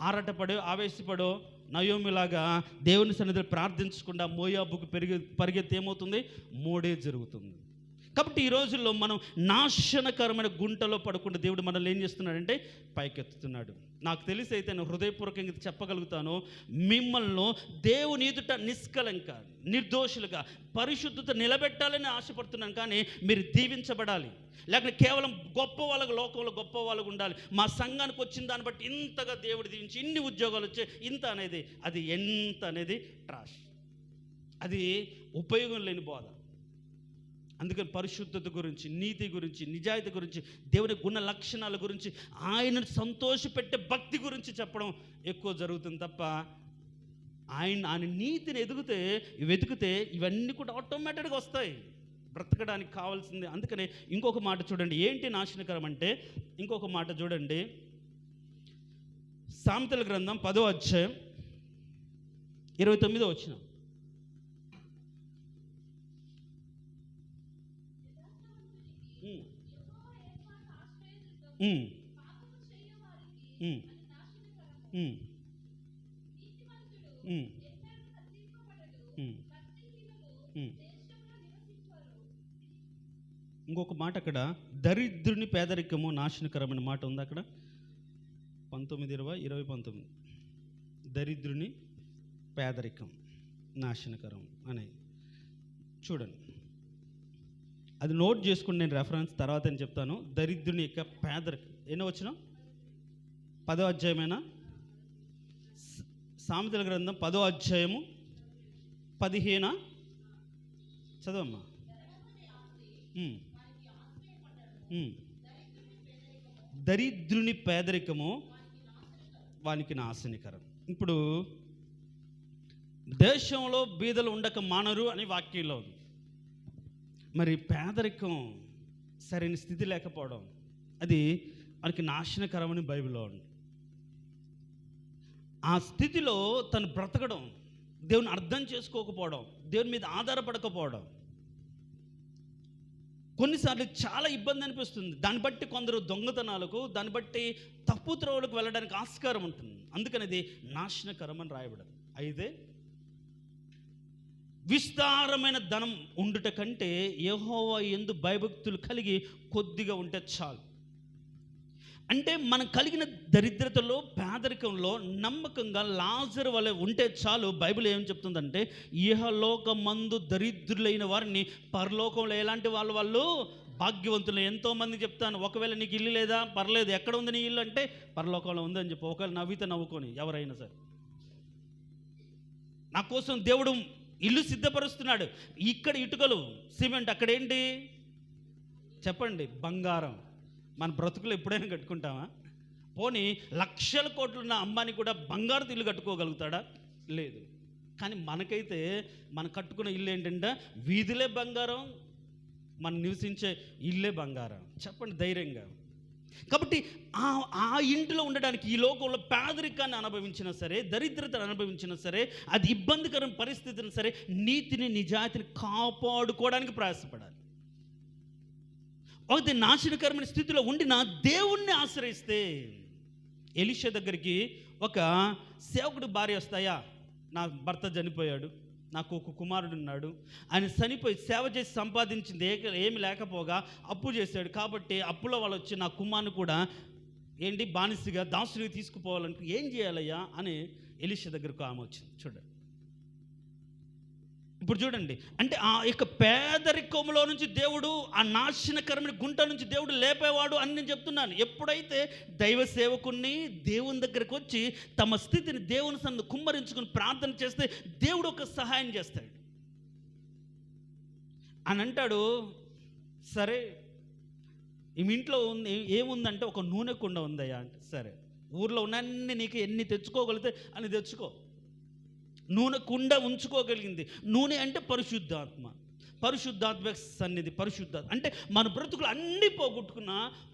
ఆరాటపడో, ఆవేశపడో, నయోమిలాగా దేవుని సన్నిధిలో ప్రార్థించకుండా మోయాబుకు పరిగెత్తి ఏమవుతుంది? మోడే జరుగుతుంది. కాబట్టి ఈ రోజుల్లో మనం నాశనకరమైన గుంటలో పడకుండా దేవుడు మనల్ని ఏం చేస్తున్నాడంటే పైకెత్తుతున్నాడు. నాకు తెలిసి అయితే నేను హృదయపూర్వకంగా చెప్పగలుగుతాను, మిమ్మల్ని దేవుని ఎదుట నిష్కలంక, నిర్దోషులుగా, పరిశుద్ధత నిలబెట్టాలని ఆశపడుతున్నాను. కానీ మీరు దీవించబడాలి, లేకపోతే కేవలం గొప్ప వాళ్ళకు, లోకంలో గొప్ప వాళ్ళకు ఉండాలి. మా సంఘానికి వచ్చిన దాన్ని బట్టి ఇంతగా దేవుడు దీవించి ఇన్ని ఉద్యోగాలు వచ్చాయి ఇంత అనేది, అది ఎంత అనేది ట్రాష్, అది ఉపయోగం లేని బోధ. అందుకని పరిశుద్ధత గురించి, నీతి గురించి, నిజాయితీ గురించి, దేవుని గుణ లక్షణాల గురించి, ఆయనను సంతోషపెట్టే భక్తి గురించి చెప్పడం ఎక్కువ జరుగుతుంది తప్ప ఆయన నీతిని వెతికితే ఇవన్నీ కూడా ఆటోమేటిక్గా వస్తాయి, బ్రతకడానికి కావాల్సింది. అందుకనే ఇంకొక మాట చూడండి, ఏంటి నాశనకరం అంటే ఇంకొక మాట చూడండి. సామెతల గ్రంథం 10వ అధ్యాయం 29వ వచనం. ఉమ్, ఉమ్, ఉమ్, ఉమ్, ఉమ్, ఉమ్. ఇంకొక మాట అక్కడ, దరిద్రుని పేదరికము నాశనకరమైన మాట ఉంది అక్కడ 19:20 దరిద్రుని పేదరికం నాశనకరం అని చూడండి. అది నోట్ చేసుకుని నేను రెఫరెన్స్ తర్వాత అని చెప్తాను. దరిద్రుని యొక్క పేదరికం ఎన్నో వచ్చిన 10వ అధ్యాయమేనా? సామెతల గ్రంథం 10వ అధ్యాయము 15 చదవమ్మా. దరిద్రుని పేదరికము వానికి నాశనకరం. ఇప్పుడు దేశంలో బీదలు ఉండక మానరు అని వాక్యంలో ఉంది. మరి పేదరికం సరైన స్థితి లేకపోవడం అది మనకి నాశనకరమని బైబిల్లో ఉంది. ఆ స్థితిలో తను బ్రతకడం, దేవుని అర్థం చేసుకోకపోవడం, దేవుని మీద ఆధారపడకపోవడం కొన్నిసార్లు చాలా ఇబ్బంది అనిపిస్తుంది. దాన్ని బట్టి కొందరు దొంగతనాలకు, దాన్ని బట్టి తప్పు త్రోవలకు వెళ్ళడానికి ఆస్కారం ఉంటుంది. అందుకని అది నాశనకరం అని రాయబడదు. అయితే విస్తారమైన ధనం ఉండుట కంటే యెహోవా యందు భయభక్తులు కలిగి కొద్దిగా ఉంటే చాలు. అంటే మనం కలిగిన దరిద్రతలో, పేదరికంలో నమ్మకంగా లాజరు వలె ఉంటే చాలు. బైబిల్ ఏం చెప్తుందంటే, ఇహలోకమందు దరిద్రులైన వారిని పరలోకంలో ఎలాంటి వాళ్ళు భాగ్యవంతులు. ఎంతోమంది చెప్తాను, ఒకవేళ నీకు ఇల్లు లేదా పర్లేదు, ఎక్కడ ఉంది నీ ఇల్లు అంటే పరలోకంలో ఉంది అని చెప్పి ఒకవేళ నవ్వితే నవ్వుకొని ఎవరైనా సరే, నా కోసం దేవుడు ఇల్లు సిద్ధపరుస్తున్నాడు. ఇక్కడ ఇటుకలు సిమెంట్, అక్కడేంటి చెప్పండి? బంగారం. మన బ్రతుకులు ఎప్పుడైనా కట్టుకుంటామా? పోనీ లక్షల కోట్లున్న అంబానీ కూడా బంగారు ఇల్లు కట్టుకోగలుగుతాడా? లేదు. కానీ మనకైతే మనం కట్టుకున్న ఇల్లు ఏంటంటే వీధులే బంగారం, మనం నివసించే ఇల్లే బంగారం. చెప్పండి ధైర్యంగా. కాబట్టి ఆ ఇంటిలో ఉండడానికి, ఈ లోకంలో పేదరికాన్ని అనుభవించినా సరే, దరిద్రతను అనుభవించినా సరే, అది ఇబ్బందికరమైన పరిస్థితిని సరే, నీతిని నిజాయితీని కాపాడుకోవడానికి ప్రయాసపడాలి. ఒకటి నాశనకరమైన స్థితిలో ఉండి నా దేవుణ్ణి ఆశ్రయిస్తే, ఎలీషా దగ్గరికి ఒక సేవకుడు భార్య వస్తాయా, నా భర్త చనిపోయాడు, నాకు ఒక కుమారుడు ఉన్నాడు, ఆయన చనిపోయి సేవ చేసి సంపాదించింది ఏమి లేకపోగా అప్పు చేశాడు, కాబట్టి అప్పులో వాళ్ళు వచ్చి నా కుమారుని కూడా ఏంటి బానిసగా దాసుడిగా తీసుకుపోవాలంటే ఏం చేయాలయ్యా అని ఎలీషా దగ్గరకు ఆమె వచ్చింది. చూడండి, ఇప్పుడు చూడండి, అంటే ఆ యొక్క పేదరికంలో నుంచి దేవుడు, ఆ నాశనకరమైన గుంట నుంచి దేవుడు లేపేవాడు అని నేను చెప్తున్నాను. ఎప్పుడైతే దైవ సేవకుని దేవుని దగ్గరకు వచ్చి తమ స్థితిని దేవుని సన్నిధిలో కుమ్మరించుకుని ప్రార్థన చేస్తే దేవుడు ఒక సహాయం చేస్తాడు అని అంటాడు. సరే, ఈ ఇంట్లో ఉంది ఏముందంటే ఒక నూనె కుండ ఉందయ్యా అంటే, సరే ఊర్లో ఉన్నన్ని నీకు ఎన్ని తెచ్చుకోగలిగితే అని తెచ్చుకో. నూనె కుండ ఉంచుకోగలిగింది. నూనె అంటే పరిశుద్ధాత్మ, పరిశుద్ధాత్మ సన్నిధి. పరిశుద్ధాత్మ అంటే మన బ్రతుకులు అన్నీ పోగొట్టుకున్న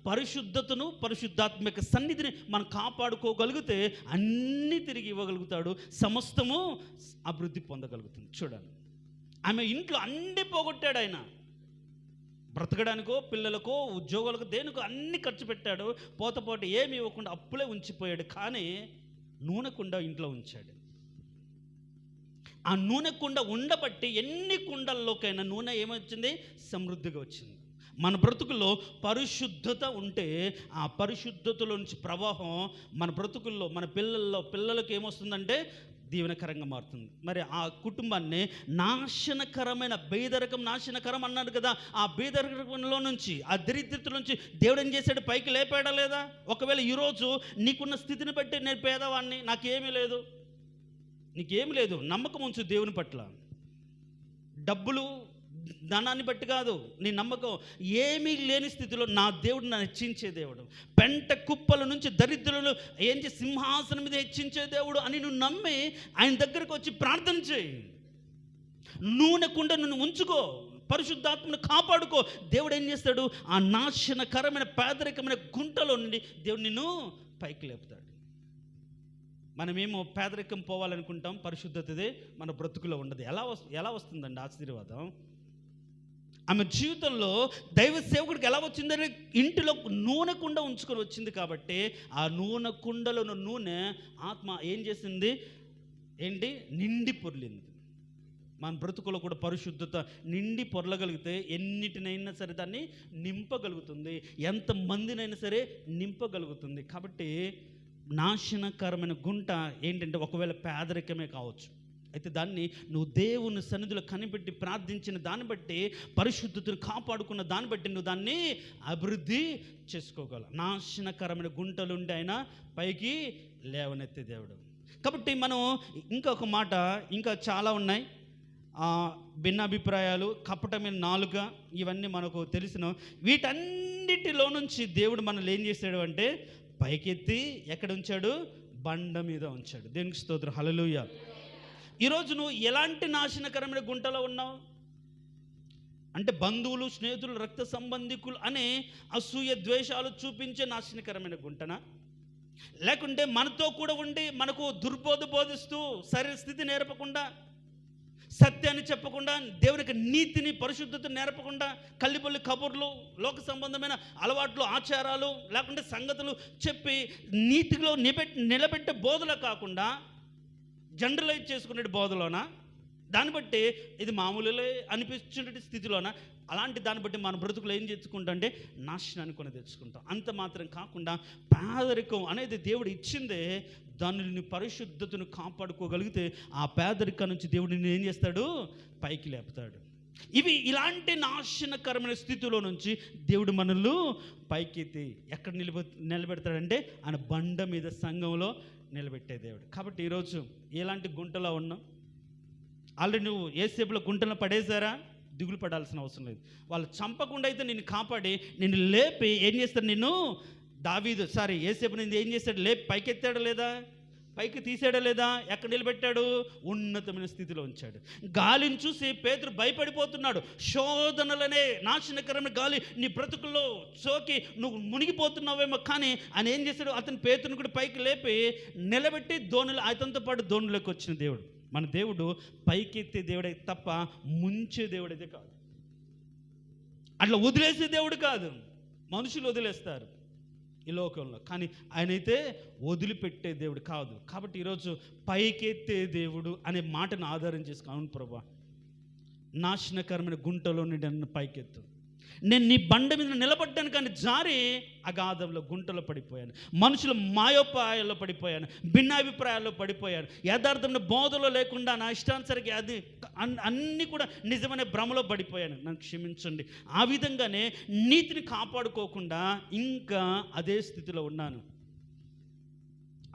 పరిశుద్ధతను, పరిశుద్ధాత్మక సన్నిధిని మనం కాపాడుకోగలిగితే అన్నీ తిరిగి ఇవ్వగలుగుతాడు, సమస్తము అభివృద్ధి పొందగలుగుతుంది. చూడండి, ఆమె ఇంట్లో అన్నీ పోగొట్టాడు. ఆయన బ్రతకడానికో, పిల్లలకో, ఉద్యోగాలకు, దేనికో అన్నీ ఖర్చు పెట్టాడు. పోతపోటు ఏమి ఇవ్వకుండా అప్పులే ఉంచిపోయాడు. కానీ నూనె కుండ ఇంట్లో ఉంచాడు. ఆ నూనె కుండ ఉండబట్టి ఎన్ని కుండల్లోకైనా నూనె ఏమొచ్చింది? సమృద్ధిగా వచ్చింది. మన బ్రతుకుల్లో పరిశుద్ధత ఉంటే ఆ పరిశుద్ధతలో నుంచి ప్రవాహం మన బ్రతుకుల్లో, మన పిల్లలకు ఏమొస్తుందంటే దీవెనకరంగా మారుతుంది. మరి ఆ కుటుంబాన్ని నాశనకరమైన బేదరికం, నాశనకరం అన్నాడు కదా, ఆ బేదరికంలో నుంచి, ఆ దరిద్రత నుంచి దేవుడు ఏం చేశాడు? పైకి లేపాడా లేదా? ఒకవేళ ఈరోజు నీకున్న స్థితిని బట్టి నేను పేదవాడిని, నాకేమీ లేదు, నీకేమి లేదు, నమ్మకం ఉంచు దేవుని పట్ల. డబ్బులు, ధనాన్ని బట్టి కాదు నీ నమ్మకం. ఏమీ లేని స్థితిలో నా దేవుడు నన్ను హెచ్చించే దేవుడు, పెంట కుప్పల నుంచి దరిద్రులను ఏంటి సింహాసనం మీద హెచ్చించే దేవుడు అని నువ్వు నమ్మి ఆయన దగ్గరకు వచ్చి ప్రార్థన చేయి. నూనె కుండ నువ్వు ఉంచుకో, పరిశుద్ధాత్మను కాపాడుకో. దేవుడు ఏం చేస్తాడు? ఆ నాశనకరమైన పేదరికమైన గుంటలో నుండి దేవుడు నిన్ను పైకి లేపుతాడు. మనమేమో పేదరికం పోవాలనుకుంటాం, పరిశుద్ధతదే మన బ్రతుకులో ఉండదు. ఎలా వస్తుందండి ఆశీర్వాదం? ఆమె జీవితంలో దైవ సేవకుడికి ఎలా వచ్చిందంటే ఇంటిలో నూనె కుండ ఉంచుకొని వచ్చింది కాబట్టి ఆ నూనె కుండలో ఉన్న నూనె ఆత్మ ఏం చేసింది ఏంటి నిండి పొర్లింది. మన బ్రతుకులో కూడా పరిశుద్ధత నిండి పొరలగలిగితే ఎన్నిటినైనా సరే దాన్ని నింపగలుగుతుంది, ఎంతమందినైనా సరే నింపగలుగుతుంది. కాబట్టి నాశనకరమైన గుంట ఏంటంటే ఒకవేళ పేదరికమే కావచ్చు, అయితే దాన్ని నువ్వు దేవుని సన్నిధిలో కనిపెట్టి ప్రార్థించిన దాన్ని బట్టి, పరిశుద్ధతను కాపాడుకున్న దాన్ని బట్టి నువ్వు దాన్ని అభివృద్ధి చేసుకోగలవు. నాశనకరమైన గుంటలుండి ఆయన పైకి లేవనెత్తే దేవుడు. కాబట్టి మనం ఇంకొక మాట, ఇంకా చాలా ఉన్నాయి, భిన్నాభిప్రాయాలు, కపటమైన నాలుక, ఇవన్నీ మనకు తెలిసిన. వీటన్నిటిలో నుంచి దేవుడు మనల్ని ఏం చేశాడు అంటే పైకెత్తి ఎక్కడ ఉంచాడు? బండ మీద ఉంచాడు. దేవునికి స్తోత్రం, హల్లెలూయా. ఈరోజు నువ్వు ఎలాంటి నాశనకరమైన గుంటలో ఉన్నావు అంటే బంధువులు, స్నేహితులు, రక్త సంబంధికులు అనే అసూయ ద్వేషాలు చూపించే నాశనకరమైన గుంటనా? లేకుంటే మనతో కూడా ఉండి మనకు దుర్బోధ బోధిస్తూ శరీర స్థితి నేర్పకుండా, సత్యాన్ని చెప్పకుండా, దేవునికి నీతిని పరిశుద్ధతను నేర్పకుండా, కల్లిపల్లి కబుర్లు, లోక సంబంధమైన అలవాట్లు, ఆచారాలు, లేకుంటే సంగతులు చెప్పి నీతిలో నిలబెట్టే బోధలో కాకుండా జనరలైజ్ చేసుకునే బోధలోనా, దాన్ని బట్టి ఇది మామూలులే అనిపించే స్థితిలోన, అలాంటి దాన్ని బట్టి మన బ్రతుకులు ఏం తెచ్చుకుంటాం నాశనాన్ని కొని తెచ్చుకుంటాం. అంత మాత్రం కాకుండా పేదరికం అనేది దేవుడు ఇచ్చిందే, దానిని పరిశుద్ధతను కాపాడుకోగలిగితే ఆ పేదరికం నుంచి దేవుడు నిన్ను ఏం చేస్తాడు? పైకి లేపుతాడు. ఇలాంటి నాశనకరమైన స్థితిలో నుంచి దేవుడు మనల్ని పైకెత్తి ఎక్కడ నిలబెడతాడంటే ఆయన బండ మీద, సంఘంలో నిలబెట్టే దేవుడు. కాబట్టి ఈరోజు ఎలాంటి గుంటలో ఉన్నావు? ఆల్రెడీ నువ్వు ఏసేపులో గుంటలో పడేశారా? దిగులు పడాల్సిన అవసరం లేదు. వాళ్ళు చంపకుండా అయితే నిన్ను కాపాడి నిన్ను లేపి ఏం చేస్తాడు? నిన్ను ఏసేపు నిన్ను ఏం చేస్తాడు? లేపి పైకెత్తాడా లేదా? పైకి తీసాడా లేదా? ఎక్కడ నిలబెట్టాడు? ఉన్నతమైన స్థితిలో ఉంచాడు. గాలిని చూసి పేతురు భయపడిపోతున్నాడు. శోధనలనే నాశనకరమైన గాలి నీ బ్రతుకుల్లో సోకి నువ్వు మునిగిపోతున్నావేమో, కానీ ఆయన ఏం చేశాడు? అతని పేతురుని కూడా పైకి లేపి నిలబెట్టి దోణిలో అతనితో పాటు దోణిలోకి వచ్చిన దేవుడు. మన దేవుడు పైకెత్తే దేవుడే తప్ప ముంచే దేవుడైతే కాదు. అట్లా వదిలేసే దేవుడు కాదు. మనుషులు వదిలేస్తారు ఈ లోకంలో, కానీ ఆయనైతే వదిలిపెట్టే దేవుడు కాదు. కాబట్టి ఈరోజు పైకెత్తే దేవుడు అనే మాటను ఆధారం చేసుకుని, అవును ప్రభా, నాశనకరమైన గుంటలో నుండి నన్ను పైకెత్తు, నేను నీ బండ మీద నిలబడ్డాను కానీ జారి అగాధంలో గుంటలో పడిపోయాను, మనుషుల మాయోపాయాల్లో పడిపోయాను, భిన్నాభిప్రాయాల్లో పడిపోయాను, యథార్థమైన బోధలో లేకుండా నా ఇష్టానుసరికి అది అన్నీ కూడా నిజమైన భ్రమలో పడిపోయాను, నన్ను క్షమించండి. ఆ విధంగానే నీతిని కాపాడుకోకుండా ఇంకా అదే స్థితిలో ఉన్నాను.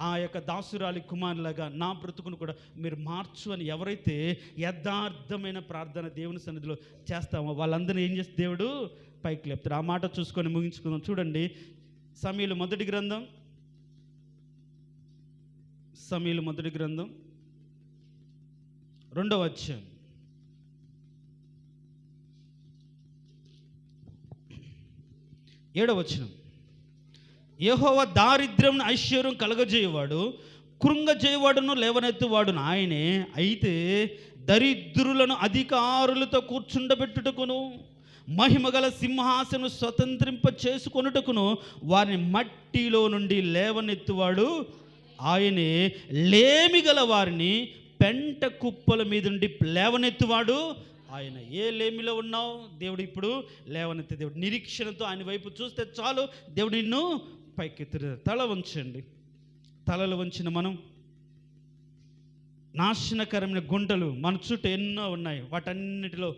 ఆ యొక్క దాసురాలి కుమారులాగా నా బ్రతుకును కూడా మీరు మార్చు అని ఎవరైతే యథార్థమైన ప్రార్థన దేవుని సన్నిధిలో చేస్తామో వాళ్ళందరినీ ఏం చేస్తే దేవుడు పైకి లేపుతారు. ఆ మాట చూసుకొని ముగించుకుందాం. చూడండి, సమూయేలు మొదటి గ్రంథం 2వ అధ్యాయం 7వ వచనం. యెహోవా దారిద్ర్యం ఐశ్వర్యం కలగజేయవాడు, కృంగజేయవాడును లేవనెత్తువాడును ఆయనే. అయితే దరిద్రులను అధికారులతో కూర్చుండబెట్టుటకును, మహిమగల సింహాసనం స్వతంత్రింప చేసుకొనుటకును వారిని మట్టిలో నుండి లేవనెత్తువాడు ఆయనే. లేమిగల వారిని పెంట కుప్పల మీద నుండి లేవనెత్తువాడు ఆయన. ఏ లేమిలో ఉన్నావు? దేవుడు ఇప్పుడు లేవనెత్తే దేవుడు. నిరీక్షణతో ఆయన వైపు చూస్తే చాలు, దేవుడు నిన్ను పైకెత్తుతాడు. తల వంచండి. తలలు వంచిన మనం, నాశనకరమైన గుంటలు మన చుట్టూ ఎన్నో ఉన్నాయి, వాటన్నిటిలో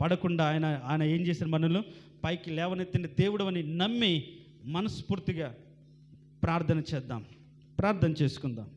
పడకుండా ఆయన ఏం చేశారు? మనల్ని పైకి లేవనెత్తిన దేవుడు అని నమ్మి మనస్ఫూర్తిగా ప్రార్థన చేద్దాం. ప్రార్థన చేసుకుందాం.